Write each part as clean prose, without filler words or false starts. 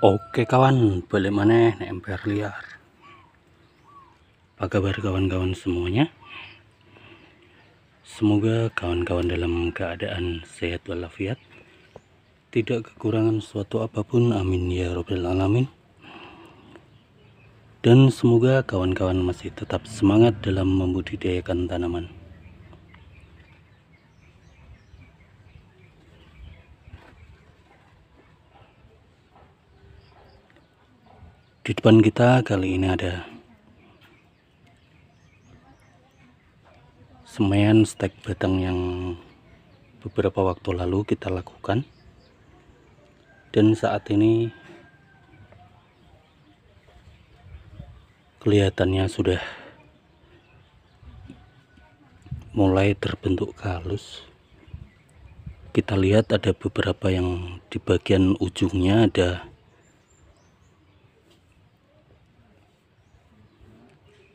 Oke kawan, balik maneh nek MPR liar. Apa kabar kawan-kawan semuanya? Semoga kawan-kawan dalam keadaan sehat walafiat, tidak kekurangan suatu apapun, amin ya robbal alamin. Dan semoga kawan-kawan masih tetap semangat dalam membudidayakan tanaman. Di depan kita kali ini ada semaian stek batang yang beberapa waktu lalu kita lakukan, dan saat ini kelihatannya sudah mulai terbentuk halus. Kita lihat ada beberapa yang di bagian ujungnya ada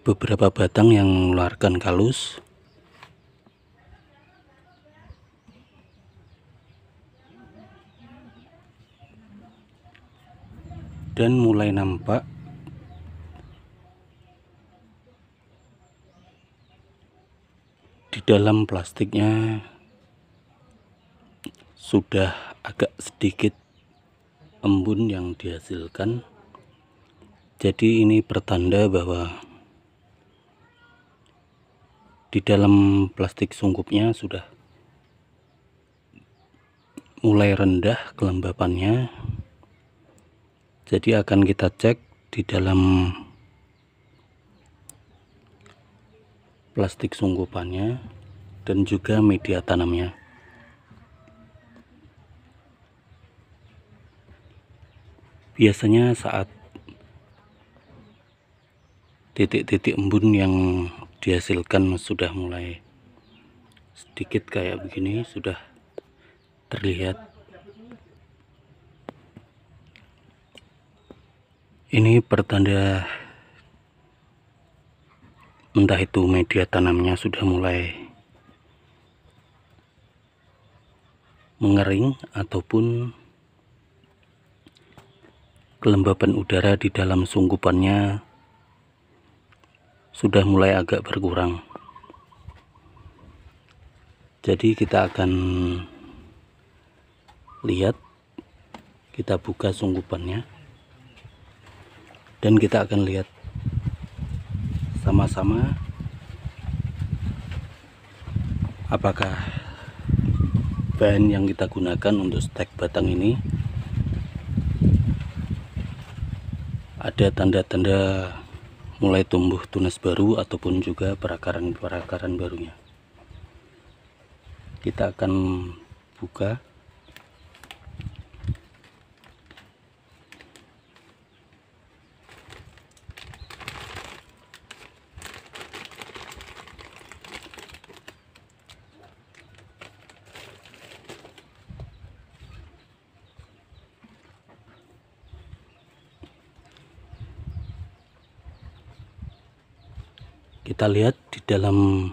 beberapa batang yang mengeluarkan kalus. Dan mulai nampak di dalam plastiknya sudah agak sedikit embun yang dihasilkan. Jadi ini pertanda bahwa di dalam plastik sungkupnya sudah mulai rendah kelembapannya. Jadi akan kita cek di dalam plastik sungkupannya dan juga media tanamnya. Biasanya saat titik-titik embun yang dihasilkan sudah mulai sedikit kayak begini, sudah terlihat. Ini pertanda entah itu media tanamnya sudah mulai mengering ataupun kelembapan udara di dalam sungkupannya sudah mulai agak berkurang. Jadi kita akan lihat, kita buka sungkupannya dan kita akan lihat sama-sama apakah bahan yang kita gunakan untuk stek batang ini ada tanda-tanda mulai tumbuh tunas baru ataupun juga perakaran-perakaran barunya. Kita akan buka. Kita lihat di dalam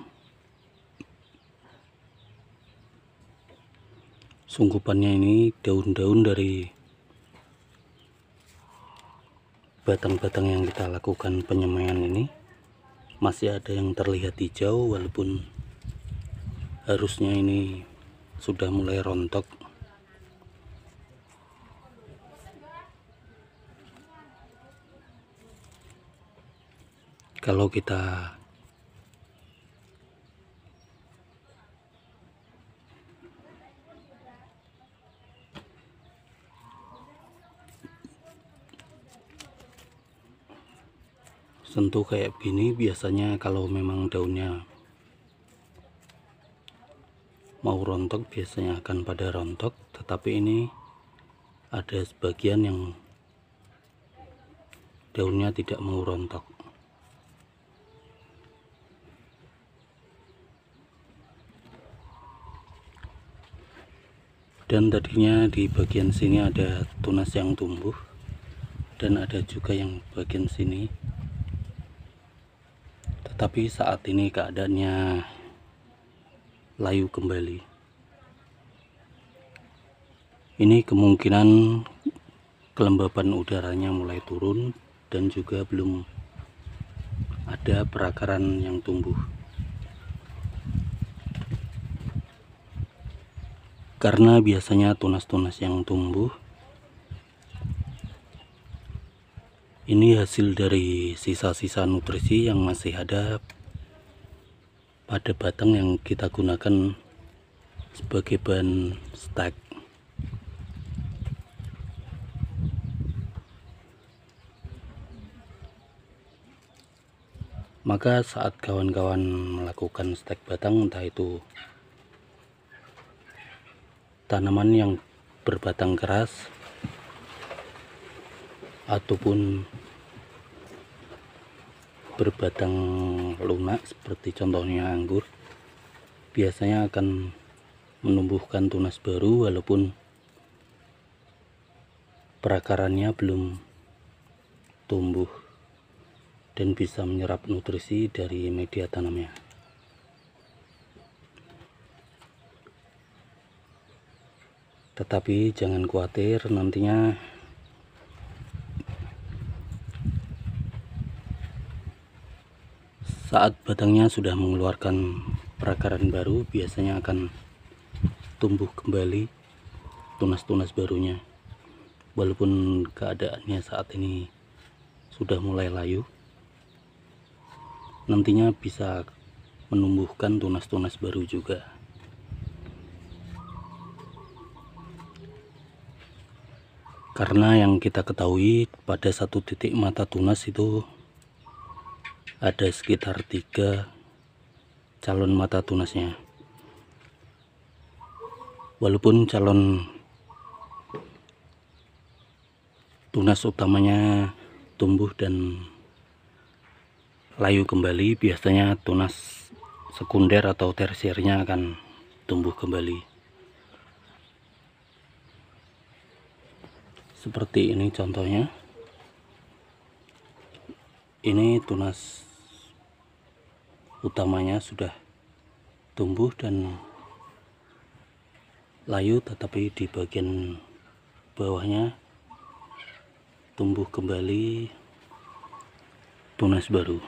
sungkupannya ini daun-daun dari batang-batang yang kita lakukan penyemaian ini masih ada yang terlihat hijau, walaupun harusnya ini sudah mulai rontok. Kalau kita sentuh kayak begini, biasanya kalau memang daunnya mau rontok biasanya akan pada rontok, tetapi ini ada sebagian yang daunnya tidak mau rontok. Dan tadinya di bagian sini ada tunas yang tumbuh dan ada juga yang bagian sini, tetapi saat ini keadaannya layu kembali. Ini kemungkinan kelembapan udaranya mulai turun dan juga belum ada perakaran yang tumbuh. Karena biasanya tunas-tunas yang tumbuh ini hasil dari sisa-sisa nutrisi yang masih ada pada batang yang kita gunakan sebagai bahan stek. Maka saat kawan-kawan melakukan stek batang, entah itu tanaman yang berbatang keras ataupun berbatang lunak seperti contohnya anggur, biasanya akan menumbuhkan tunas baru walaupun perakarannya belum tumbuh dan bisa menyerap nutrisi dari media tanamnya. Tetapi jangan khawatir, nantinya saat batangnya sudah mengeluarkan perakaran baru, biasanya akan tumbuh kembali tunas-tunas barunya. Walaupun keadaannya saat ini sudah mulai layu, nantinya bisa menumbuhkan tunas-tunas baru juga. Karena yang kita ketahui, pada satu titik mata tunas itu ada sekitar 3 calon mata tunasnya. Walaupun calon tunas utamanya tumbuh dan layu kembali, biasanya tunas sekunder atau tersiernya akan tumbuh kembali. Seperti ini contohnya. Ini tunas utamanya sudah tumbuh dan layu, tetapi di bagian bawahnya tumbuh kembali tunas baru.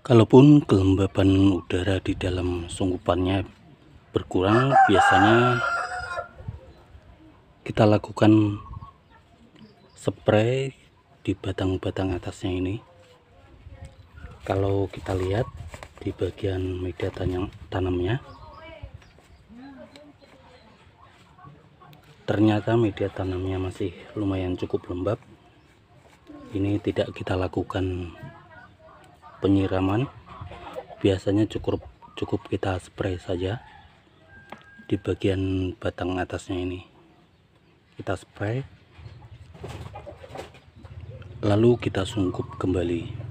Kalaupun kelembapan udara di dalam sungkupannya berkurang, biasanya kita lakukan spray di batang-batang atasnya ini. Kalau kita lihat di bagian media tanamnya, ternyata media tanamnya masih lumayan cukup lembab. Ini tidak kita lakukan penyiraman, biasanya cukup kita spray saja di bagian batang atasnya ini. Kita spray, lalu kita sungkup kembali.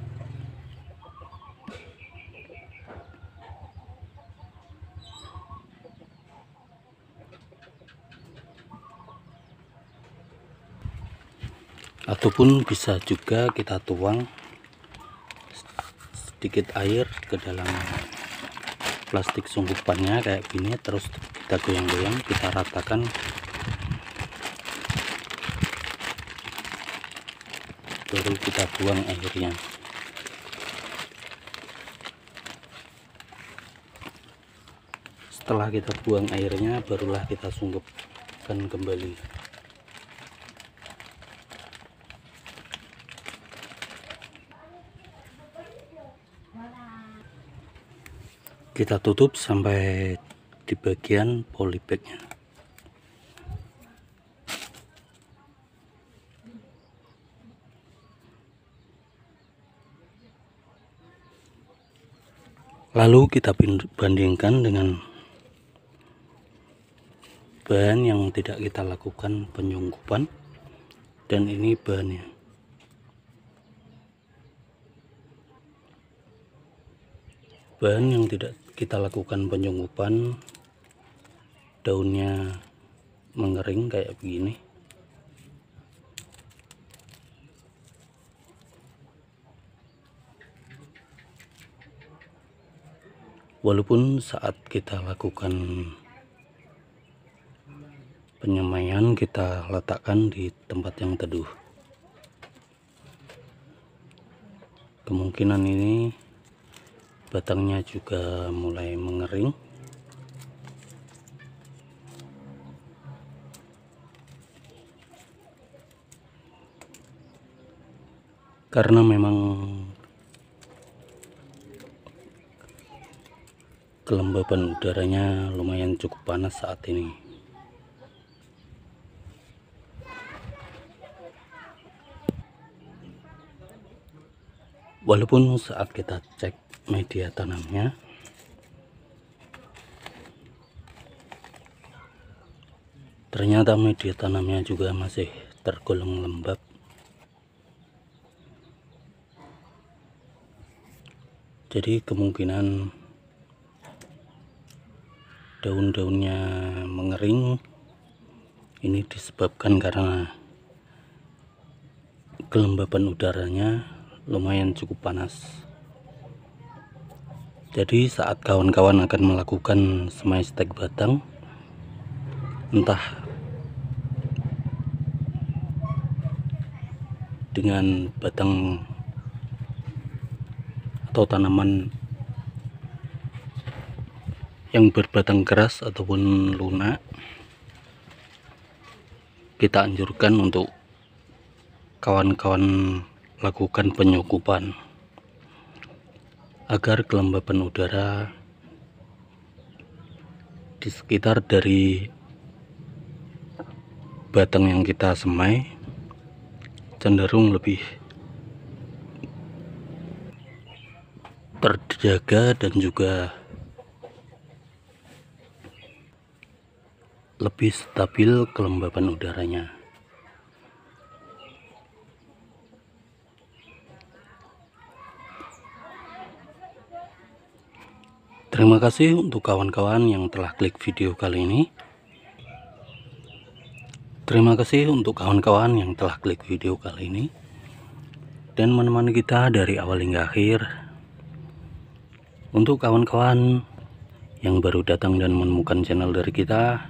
Ataupun bisa juga kita tuang sedikit air ke dalam plastik sungkupannya kayak gini, terus kita goyang-goyang, kita ratakan, baru kita buang airnya. Setelah kita buang airnya, barulah kita sungkupkan kembali. Kita tutup sampai di bagian polybagnya. Lalu kita bandingkan dengan bahan yang tidak kita lakukan penyungkupan, dan ini bahannya. Bahan yang tidak kita lakukan penyungkupan, daunnya mengering kayak begini. Walaupun saat kita lakukan penyemaian kita letakkan di tempat yang teduh. Kemungkinan ini batangnya juga mulai mengering. Karena memang kelembaban udaranya lumayan cukup panas saat ini. Walaupun saat kita cek media tanamnya, ternyata media tanamnya juga masih tergolong lembab. Jadi kemungkinan daun-daunnya mengering ini disebabkan karena kelembaban udaranya lumayan cukup panas. Jadi saat kawan-kawan akan melakukan semai stek batang, entah dengan batang atau tanaman yang berbatang keras ataupun lunak, kita anjurkan untuk kawan-kawan lakukan penyukupan agar kelembaban udara di sekitar dari batang yang kita semai cenderung lebih terjaga dan juga lebih stabil kelembaban udaranya. Terima kasih untuk kawan-kawan yang telah klik video kali ini. Terima kasih untuk kawan-kawan yang telah klik video kali ini dan menemani kita dari awal hingga akhir. Untuk kawan-kawan yang baru datang dan menemukan channel dari kita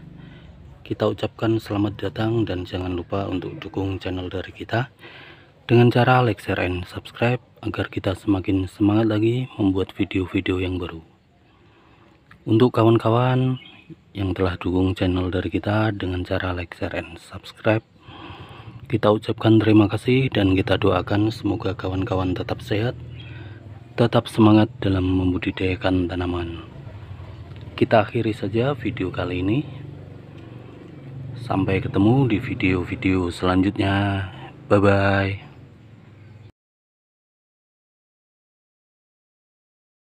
ucapkan selamat datang dan jangan lupa untuk dukung channel dari kita dengan cara like, share, and subscribe agar kita semakin semangat lagi membuat video-video yang baru. Untuk kawan-kawan yang telah dukung channel dari kita dengan cara like, share, and subscribe, kita ucapkan terima kasih dan kita doakan semoga kawan-kawan tetap sehat, tetap semangat dalam membudidayakan tanaman. Kita akhiri saja video kali ini. Sampai ketemu di video-video selanjutnya. Bye-bye.